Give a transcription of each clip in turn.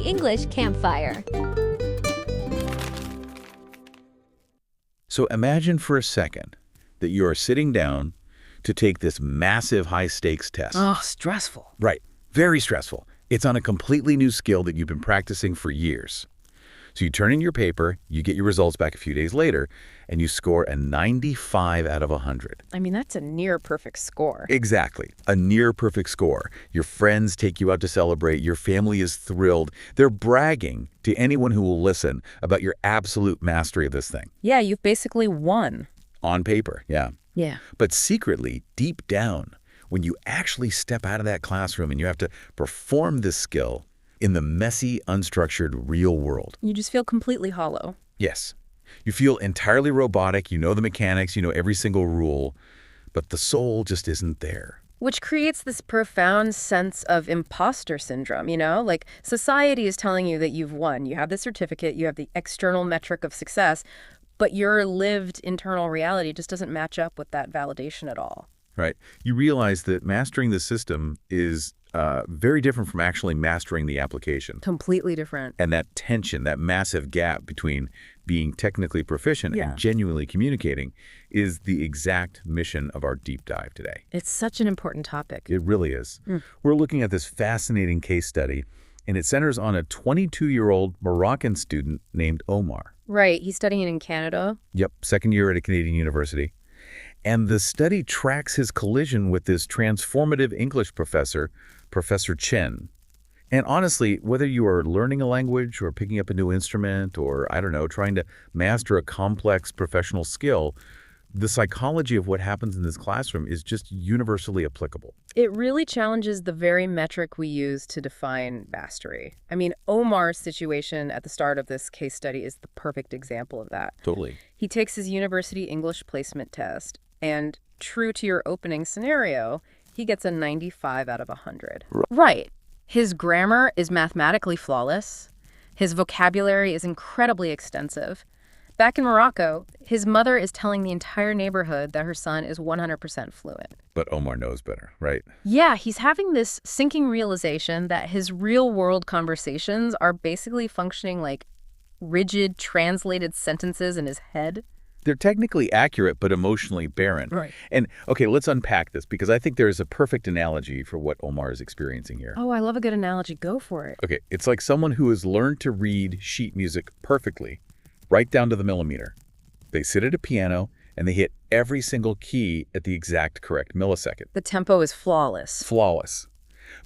English Campfire. So imagine for a second that you are sitting down to take this massive high-stakes test. Oh, stressful. Right. Very stressful. It's on a completely new skill that you've been practicing for years. So you turn in your paper, you get your results back a few days later, and you score a 95 out of 100. I mean, that's a near-perfect score. Exactly. A near-perfect score. Your friends take you out to celebrate. Your family is thrilled. They're bragging to anyone who will listen about your absolute mastery of this thing. Yeah, you've basically won. On paper, yeah. Yeah. But secretly, deep down, when you actually step out of that classroom and you have to perform this skill in the messy, unstructured real world. You just feel completely hollow. Yes. You feel entirely robotic, you know the mechanics, you know every single rule, but the soul just isn't there. Which creates this profound sense of imposter syndrome, you know? Like, society is telling you that you've won. You have the certificate, you have the external metric of success, but your lived internal reality just doesn't match up with that validation at all. Right. You realize that mastering the system is very different from actually mastering the application. Completely different. And that tension, that massive gap between being technically proficient Yeah. and genuinely communicating is the exact mission of our deep dive today. It's such an important topic. It really is. We're looking at this fascinating case study, and it centers on a 22-year-old Moroccan student named Omar. Right. He's studying in Canada. Yep, second year at a Canadian university. And the study tracks his collision with this transformative English professor, Professor Chen. And honestly, whether you are learning a language or picking up a new instrument or, I don't know, trying to master a complex professional skill, the psychology of what happens in this classroom is just universally applicable. It really challenges the very metric we use to define mastery. I mean, Omar's situation at the start of this case study is the perfect example of that. Totally. He takes his university English placement test, and true to your opening scenario, he gets a 95 out of 100. Right. His grammar is mathematically flawless. His vocabulary is incredibly extensive. Back in Morocco, his mother is telling the entire neighborhood that her son is 100% fluent. But Omar knows better, right? Yeah, he's having this sinking realization that his real-world conversations are basically functioning like rigid, translated sentences in his head. They're technically accurate, but emotionally barren. Right. And, okay, let's unpack this, because I think there is a perfect analogy for what Omar is experiencing here. Oh, I love a good analogy. Go for it. Okay, it's like someone who has learned to read sheet music perfectly, right down to the millimeter. They sit at a piano, and they hit every single key at the exact correct millisecond. The tempo is flawless. Flawless.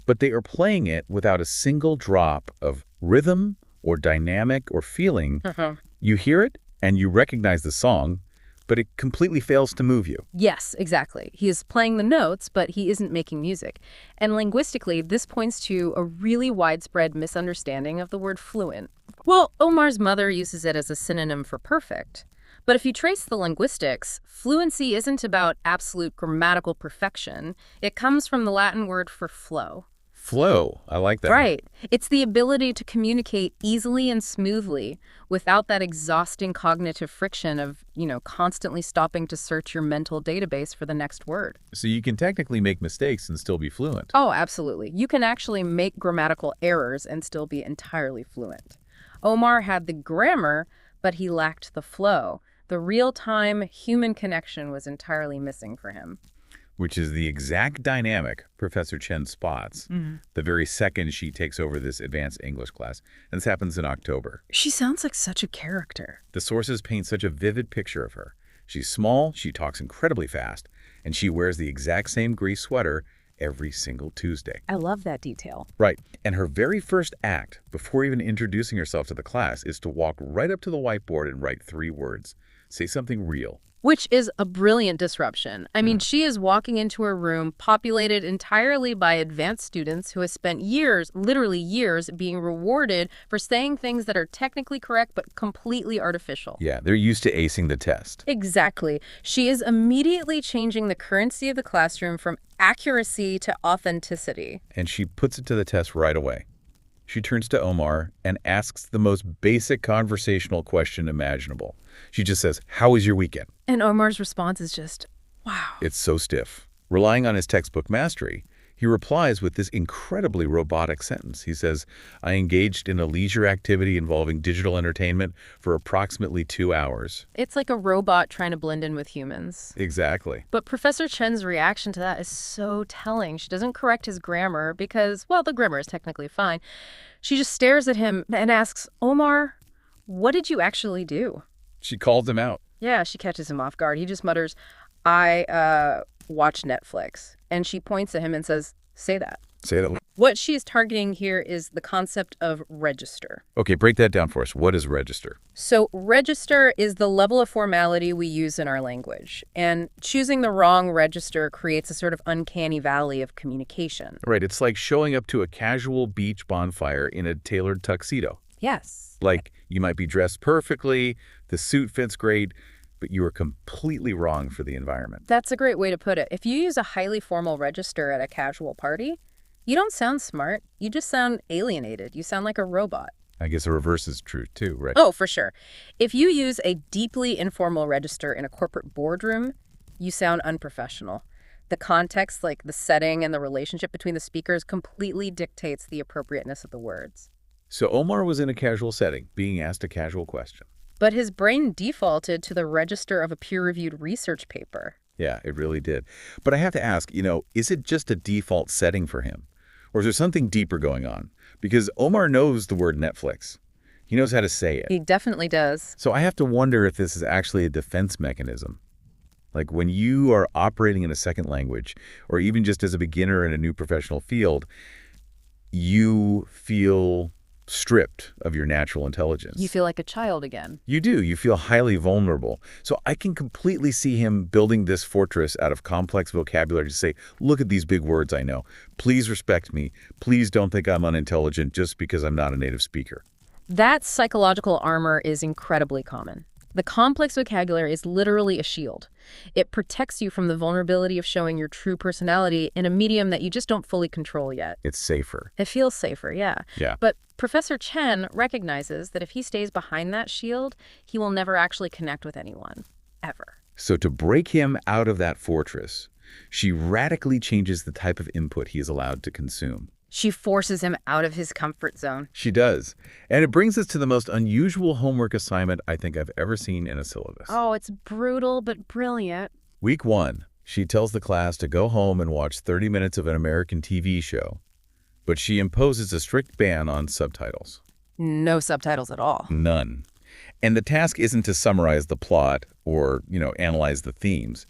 But they are playing it without a single drop of rhythm or dynamic or feeling. You hear it, and you recognize the song, but it completely fails to move you. Yes, exactly. He is playing the notes, but he isn't making music. And linguistically, this points to a really widespread misunderstanding of the word fluent. Well, Omar's mother uses it as a synonym for perfect. But if you trace the linguistics, fluency isn't about absolute grammatical perfection. It comes from the Latin word for flow. Flow. I like that. Right. It's the ability to communicate easily and smoothly without that exhausting cognitive friction of, constantly stopping to search your mental database for the next word. So you can technically make mistakes and still be fluent. Oh, absolutely. You can actually make grammatical errors and still be entirely fluent. Omar had the grammar, but he lacked the flow. The real-time human connection was entirely missing for him. Which is the exact dynamic Professor Chen spots the very second she takes over this advanced English class. And this happens in October. She sounds like such a character. The sources paint such a vivid picture of her. She's small, she talks incredibly fast, and she wears the exact same gray sweater every single Tuesday. I love that detail. Right. And her very first act, before even introducing herself to the class, is to walk right up to the whiteboard and write 3 words. Say something real. Which is a brilliant disruption. I mean, she is walking into a room populated entirely by advanced students who have spent years, literally years, being rewarded for saying things that are technically correct but completely artificial. Yeah, they're used to acing the test. Exactly. She is immediately changing the currency of the classroom from accuracy to authenticity. And she puts it to the test right away. She turns to Omar and asks the most basic conversational question imaginable. She just says, "How was your weekend?" And Omar's response is just, wow. It's so stiff. Relying on his textbook mastery, He replies with this incredibly robotic sentence. He says, I engaged in a leisure activity involving digital entertainment for approximately 2 hours. It's like a robot trying to blend in with humans. Exactly. But Professor Chen's reaction to that is so telling. She doesn't correct his grammar because, well, the grammar is technically fine. She just stares at him and asks, Omar, what did you actually do? She calls him out. Yeah, she catches him off guard. He just mutters, I watch Netflix. And she points at him and says, say that. Say that. What she is targeting here is the concept of register. Okay, break that down for us. What is register? So register is the level of formality we use in our language. And choosing the wrong register creates a sort of uncanny valley of communication. Right, it's like showing up to a casual beach bonfire in a tailored tuxedo. Yes. Like, you might be dressed perfectly, the suit fits great, but you are completely wrong for the environment. That's a great way to put it. If you use a highly formal register at a casual party, you don't sound smart. You just sound alienated. You sound like a robot. I guess the reverse is true too, right? Oh, for sure. If you use a deeply informal register in a corporate boardroom, you sound unprofessional. The context, like the setting and the relationship between the speakers, completely dictates the appropriateness of the words. So Omar was in a casual setting, being asked a casual question. But his brain defaulted to the register of a peer-reviewed research paper. Yeah, it really did. But I have to ask, is it just a default setting for him? Or is there something deeper going on? Because Omar knows the word Netflix. He knows how to say it. He definitely does. So I have to wonder if this is actually a defense mechanism. Like when you are operating in a second language, or even just as a beginner in a new professional field, you feel stripped of your natural intelligence. You feel like a child again. You do. You feel highly vulnerable. So I can completely see him building this fortress out of complex vocabulary to say, look at these big words I know. Please respect me. Please don't think I'm unintelligent just because I'm not a native speaker. That psychological armor is incredibly common. The complex vocabulary is literally a shield. It protects you from the vulnerability of showing your true personality in a medium that you just don't fully control yet. It's safer. It feels safer, yeah. Yeah. But Professor Chen recognizes that if he stays behind that shield, he will never actually connect with anyone, ever. So to break him out of that fortress, she radically changes the type of input he is allowed to consume. She forces him out of his comfort zone. She does. And it brings us to the most unusual homework assignment I think I've ever seen in a syllabus. Oh, it's brutal but brilliant. Week 1, she tells the class to go home and watch 30 minutes of an American TV show. But she imposes a strict ban on subtitles. No subtitles at all. None. And the task isn't to summarize the plot or, analyze the themes.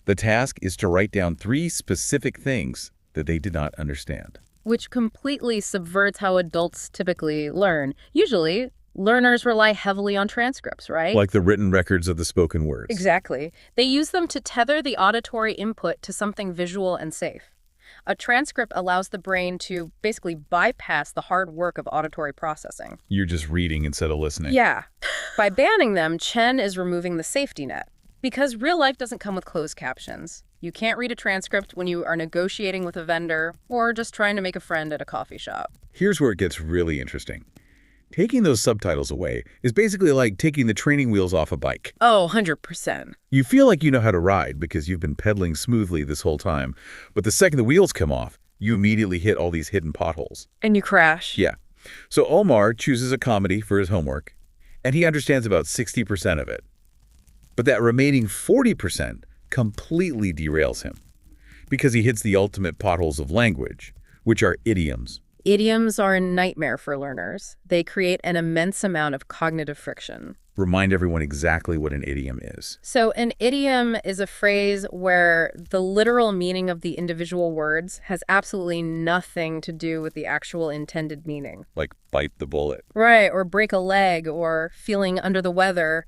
The task is to write down 3 specific things that they did not understand. Which completely subverts how adults typically learn. Usually, learners rely heavily on transcripts, right? Like the written records of the spoken words. Exactly. They use them to tether the auditory input to something visual and safe. A transcript allows the brain to basically bypass the hard work of auditory processing. You're just reading instead of listening. Yeah. By banning them, Chen is removing the safety net. Because real life doesn't come with closed captions. You can't read a transcript when you are negotiating with a vendor or just trying to make a friend at a coffee shop. Here's where it gets really interesting. Taking those subtitles away is basically like taking the training wheels off a bike. Oh, 100%. You feel like you know how to ride because you've been pedaling smoothly this whole time. But the second the wheels come off, you immediately hit all these hidden potholes. And you crash. Yeah. So Omar chooses a comedy for his homework, and he understands about 60% of it. But that remaining 40% completely derails him because he hits the ultimate potholes of language, which are idioms. Idioms are a nightmare for learners. They create an immense amount of cognitive friction. Remind everyone exactly what an idiom is. So an idiom is a phrase where the literal meaning of the individual words has absolutely nothing to do with the actual intended meaning. Like bite the bullet. Right, or break a leg, or feeling under the weather.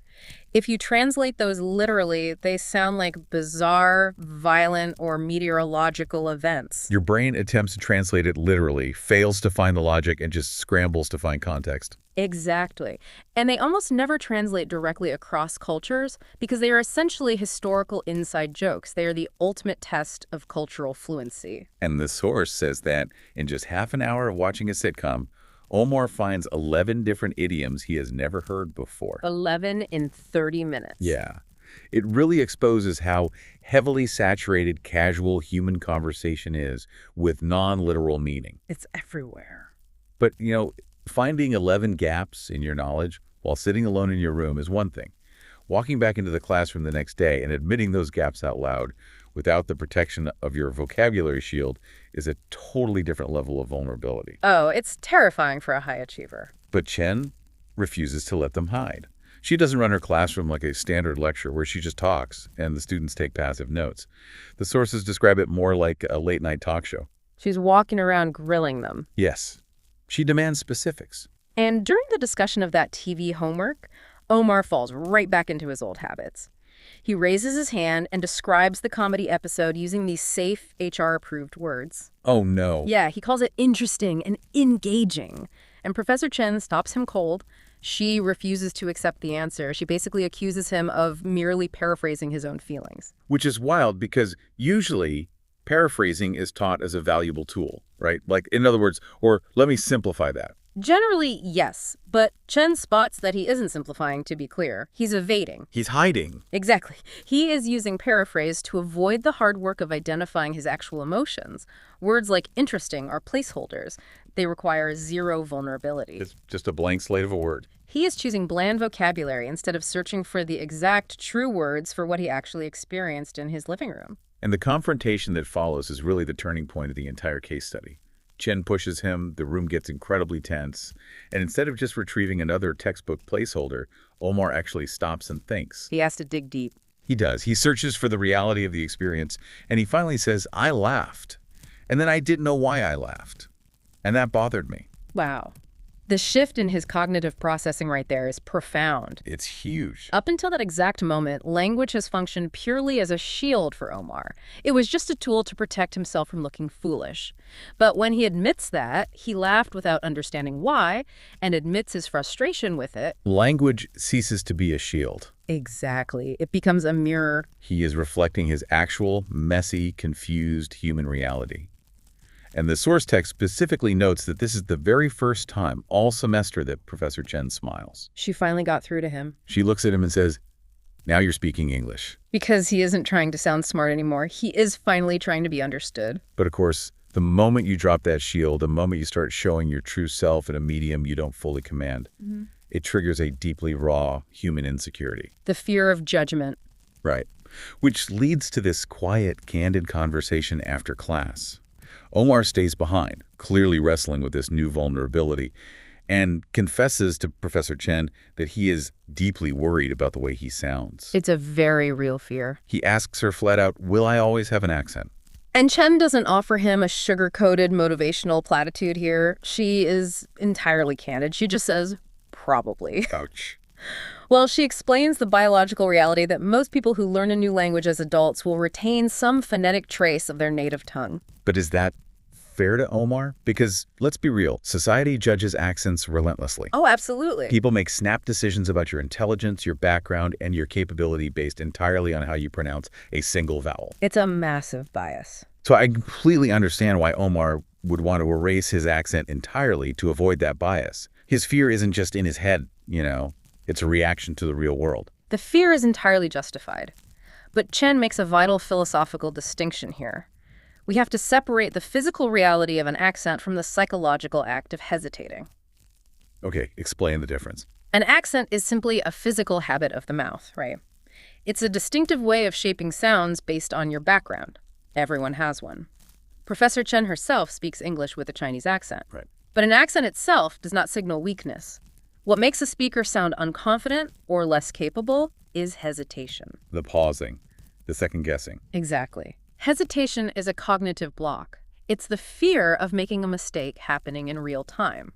If you translate those literally, they sound like bizarre, violent, or meteorological events. Your brain attempts to translate it literally, fails to find the logic, and just scrambles to find context. Exactly. And they almost never translate directly across cultures because they are essentially historical inside jokes. They are the ultimate test of cultural fluency. And the source says that in just half an hour of watching a sitcom, Omar finds 11 different idioms he has never heard before. 11 in 30 minutes. Yeah. It really exposes how heavily saturated casual human conversation is with non-literal meaning. It's everywhere. But, finding 11 gaps in your knowledge while sitting alone in your room is one thing. Walking back into the classroom the next day and admitting those gaps out loud without the protection of your vocabulary shield is a totally different level of vulnerability. Oh, it's terrifying for a high achiever. But Chen refuses to let them hide. She doesn't run her classroom like a standard lecture where she just talks and the students take passive notes. The sources describe it more like a late-night talk show. She's walking around grilling them. Yes. She demands specifics. And during the discussion of that TV homework, Omar falls right back into his old habits. He raises his hand and describes the comedy episode using these safe, HR-approved words. Oh, no. Yeah, he calls it interesting and engaging. And Professor Chen stops him cold. She refuses to accept the answer. She basically accuses him of merely paraphrasing his own feelings. Which is wild because usually paraphrasing is taught as a valuable tool, right? Like, in other words, or let me simplify that. Generally, yes, but Chen spots that he isn't simplifying, to be clear. He's evading. He's hiding. Exactly. He is using paraphrase to avoid the hard work of identifying his actual emotions. Words like interesting are placeholders. They require zero vulnerability. It's just a blank slate of a word. He is choosing bland vocabulary instead of searching for the exact true words for what he actually experienced in his living room. And the confrontation that follows is really the turning point of the entire case study. Chen pushes him, the room gets incredibly tense, and instead of just retrieving another textbook placeholder, Omar actually stops and thinks. He has to dig deep. He does. He searches for the reality of the experience, and he finally says, I laughed. And then I didn't know why I laughed. And that bothered me. Wow. The shift in his cognitive processing right there is profound. It's huge. Up until that exact moment, language has functioned purely as a shield for Omar. It was just a tool to protect himself from looking foolish. But when he admits that, he laughed without understanding why, and admits his frustration with it. Language ceases to be a shield. Exactly. It becomes a mirror. He is reflecting his actual, messy, confused human reality. And the source text specifically notes that this is the very first time all semester that Professor Chen smiles. She finally got through to him. She looks at him and says, now you're speaking English. Because he isn't trying to sound smart anymore. He is finally trying to be understood. But of course, the moment you drop that shield, the moment you start showing your true self in a medium you don't fully command, it triggers a deeply raw human insecurity. The fear of judgment. Right. Which leads to this quiet, candid conversation after class. Omar stays behind, clearly wrestling with this new vulnerability, and confesses to Professor Chen that he is deeply worried about the way he sounds. It's a very real fear. He asks her flat out, will I always have an accent? And Chen doesn't offer him a sugar-coated motivational platitude here. She is entirely candid. She just says, probably. Ouch. Well, she explains the biological reality that most people who learn a new language as adults will retain some phonetic trace of their native tongue. But is that fair to Omar? Because, let's be real, society judges accents relentlessly. Oh, absolutely. People make snap decisions about your intelligence, your background, and your capability based entirely on how you pronounce a single vowel. It's a massive bias. So I completely understand why Omar would want to erase his accent entirely to avoid that bias. His fear isn't just in his head, It's a reaction to the real world. The fear is entirely justified. But Chen makes a vital philosophical distinction here. We have to separate the physical reality of an accent from the psychological act of hesitating. Okay, explain the difference. An accent is simply a physical habit of the mouth, right? It's a distinctive way of shaping sounds based on your background. Everyone has one. Professor Chen herself speaks English with a Chinese accent. Right. But an accent itself does not signal weakness. What makes a speaker sound unconfident or less capable is hesitation. The pausing, the second guessing. Exactly. Hesitation is a cognitive block. It's the fear of making a mistake happening in real time.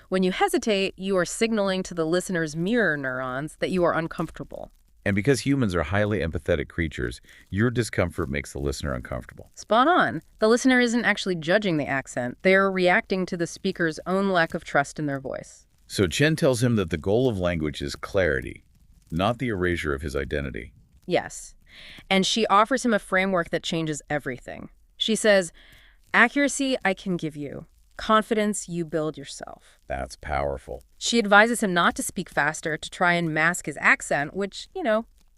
When you hesitate, you are signaling to the listener's mirror neurons that you are uncomfortable. And because humans are highly empathetic creatures, your discomfort makes the listener uncomfortable. Spot on. The listener isn't actually judging the accent. They are reacting to the speaker's own lack of trust in their voice. So Chen tells him that the goal of language is clarity, not the erasure of his identity. Yes. And she offers him a framework that changes everything. She says, accuracy I can give you. Confidence you build yourself. That's powerful. She advises him not to speak faster to try and mask his accent, which,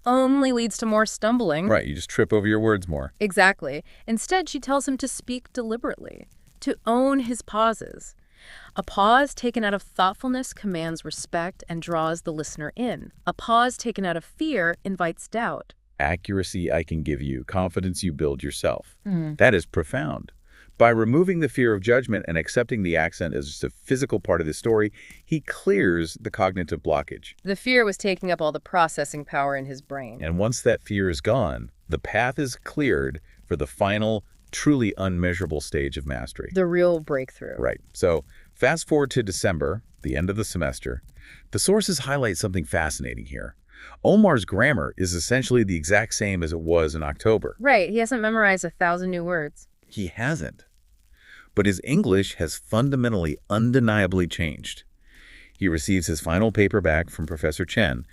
only leads to more stumbling. Right, you just trip over your words more. Exactly. Instead, she tells him to speak deliberately, to own his pauses. A pause taken out of thoughtfulness commands respect and draws the listener in. A pause taken out of fear invites doubt. Accuracy I can give you, confidence you build yourself. That is profound. By removing the fear of judgment and accepting the accent as just a physical part of the story, he clears the cognitive blockage. The fear was taking up all the processing power in his brain. And once that fear is gone, the path is cleared for the final, truly unmeasurable stage of mastery. The real breakthrough. Right. So fast forward to December, the end of the semester. The sources highlight something fascinating here. Omar's grammar is essentially the exact same as it was in October. Right. He hasn't memorized 1,000 new words. He hasn't. But his English has fundamentally, undeniably changed. He receives his final paper back from Professor Chen,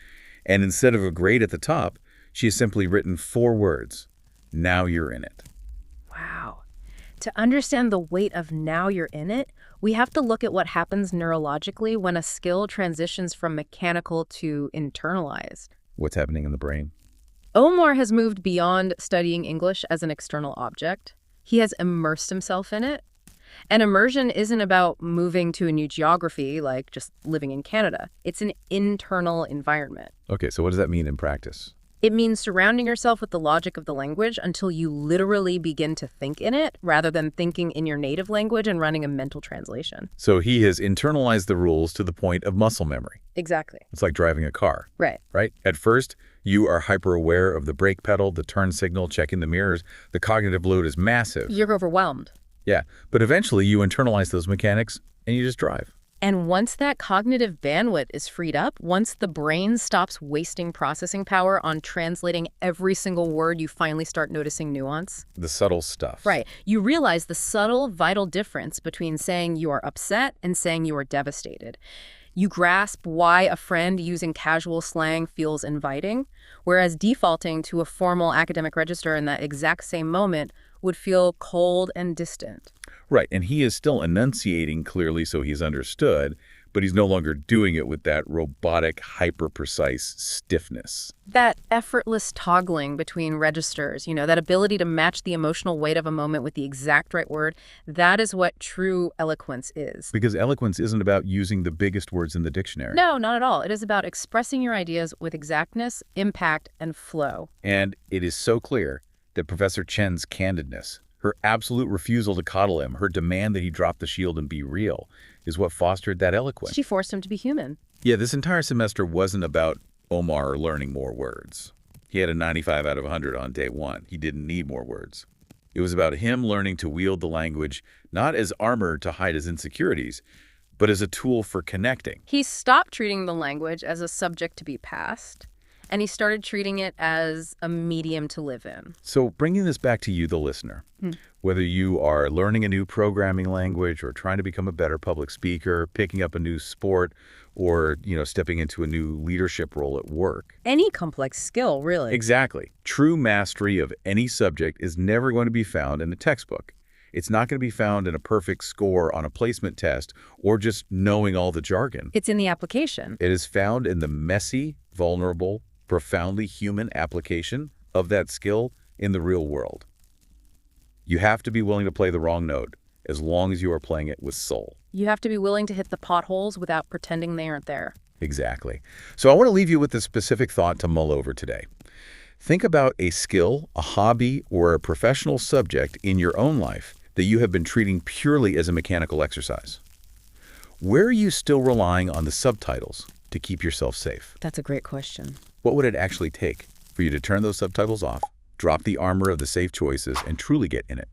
and instead of a grade at the top, she has simply written 4 words. Now you're in it. Wow. To understand the weight of now you're in it, we have to look at what happens neurologically when a skill transitions from mechanical to internalized. What's happening in the brain? Omar has moved beyond studying English as an external object. He has immersed himself in it. And immersion isn't about moving to a new geography, like just living in Canada. It's an internal environment. Okay, so what does that mean in practice? It means surrounding yourself with the logic of the language until you literally begin to think in it, rather than thinking in your native language and running a mental translation. So he has internalized the rules to the point of muscle memory. Exactly. It's like driving a car. Right. Right? At first, you are hyper-aware of the brake pedal, the turn signal, checking the mirrors. The cognitive load is massive. You're overwhelmed. Yeah, but eventually you internalize those mechanics and you just drive. And once that cognitive bandwidth is freed up, once the brain stops wasting processing power on translating every single word, you finally start noticing nuance. The subtle stuff. Right. You realize the subtle, vital difference between saying you are upset and saying you are devastated. You grasp why a friend using casual slang feels inviting, whereas defaulting to a formal academic register in that exact same moment would feel cold and distant. Right, and he is still enunciating clearly so he's understood, but he's no longer doing it with that robotic, hyper-precise stiffness. That effortless toggling between registers, that ability to match the emotional weight of a moment with the exact right word, that is what true eloquence is. Because eloquence isn't about using the biggest words in the dictionary. No, not at all. It is about expressing your ideas with exactness, impact, and flow. And it is so clear that Professor Chen's candidness, her absolute refusal to coddle him, her demand that he drop the shield and be real, is what fostered that eloquence. She forced him to be human. Yeah, this entire semester wasn't about Omar learning more words. He had a 95 out of 100 on day 1. He didn't need more words. It was about him learning to wield the language not as armor to hide his insecurities, but as a tool for connecting. He stopped treating the language as a subject to be passed, and he started treating it as a medium to live in. So bringing this back to you, the listener, whether you are learning a new programming language or trying to become a better public speaker, picking up a new sport, or, stepping into a new leadership role at work. Any complex skill, really. Exactly. True mastery of any subject is never going to be found in a textbook. It's not going to be found in a perfect score on a placement test or just knowing all the jargon. It's in the application. It is found in the messy, vulnerable, profoundly human application of that skill in the real world. You have to be willing to play the wrong note as long as you are playing it with soul. You have to be willing to hit the potholes without pretending they aren't there. Exactly. So I want to leave you with a specific thought to mull over today. Think about a skill, a hobby, or a professional subject in your own life that you have been treating purely as a mechanical exercise. Where are you still relying on the subtitles to keep yourself safe? That's a great question. What would it actually take for you to turn those subtitles off, drop the armor of the safe choices, and truly get in it?